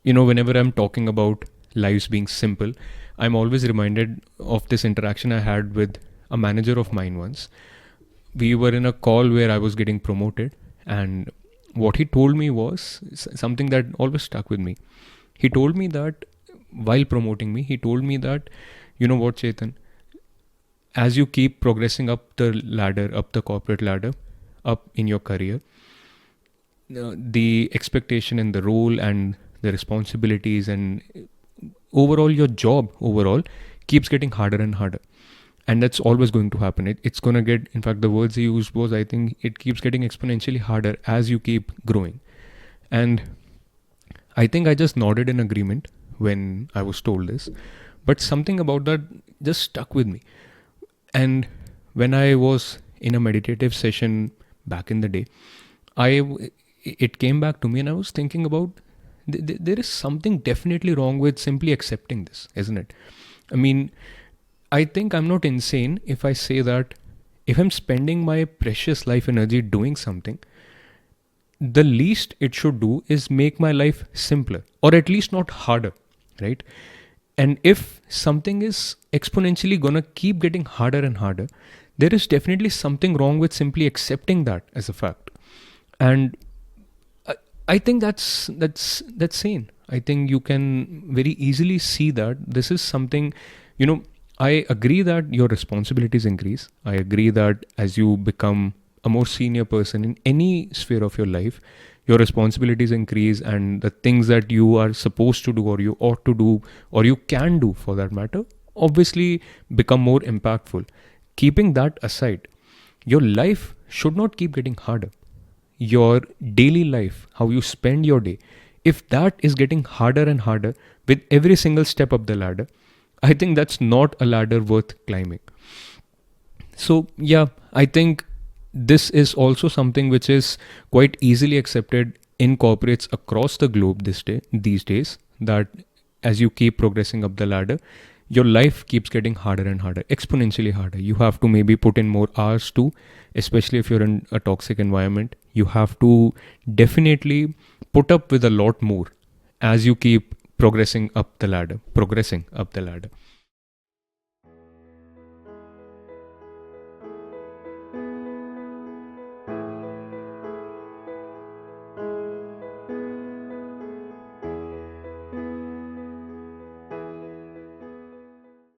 Whenever I'm talking about lives being simple, I'm always reminded of this interaction I had with a manager of mine once. We were in a call where I was getting promoted, and what he told me was something that always stuck with me. He told me that while promoting me, he told me that, you know what, Chetan, as you keep progressing up the ladder, up the corporate ladder, up in your career, the expectation and the role and the responsibilities and overall your job overall keeps getting harder and harder. And that's always going to happen. It's going to get, in fact, the words he used was, I think, it keeps getting exponentially harder as you keep growing. And I think I just nodded in agreement when I was told this. But something about that just stuck with me. And when I was in a meditative session back in the day, it came back to me, and I was thinking about there is something definitely wrong with simply accepting this, isn't it? I mean, I think I'm not insane if I say that if I'm spending my precious life energy doing something, the least it should do is make my life simpler, or at least not harder, right? And if something is exponentially gonna keep getting harder and harder, there is definitely something wrong with simply accepting that as a fact. And I think that's sane. I think you can very easily see that this is something, I agree that your responsibilities increase. I agree that as you become a more senior person in any sphere of your life, your responsibilities increase, and the things that you are supposed to do, or you ought to do, or you can do for that matter, obviously become more impactful. Keeping that aside, your life should not keep getting harder. Your daily life, how you spend your day, if that is getting harder and harder with every single step up the ladder, I think that's not a ladder worth climbing. So yeah, I think this is also something which is quite easily accepted in corporates across the globe these days, that as you keep progressing up the ladder, your life keeps getting harder and harder, exponentially harder. You have to maybe put in more hours too, especially if you're in a toxic environment. You have to definitely put up with a lot more as you keep progressing up the ladder.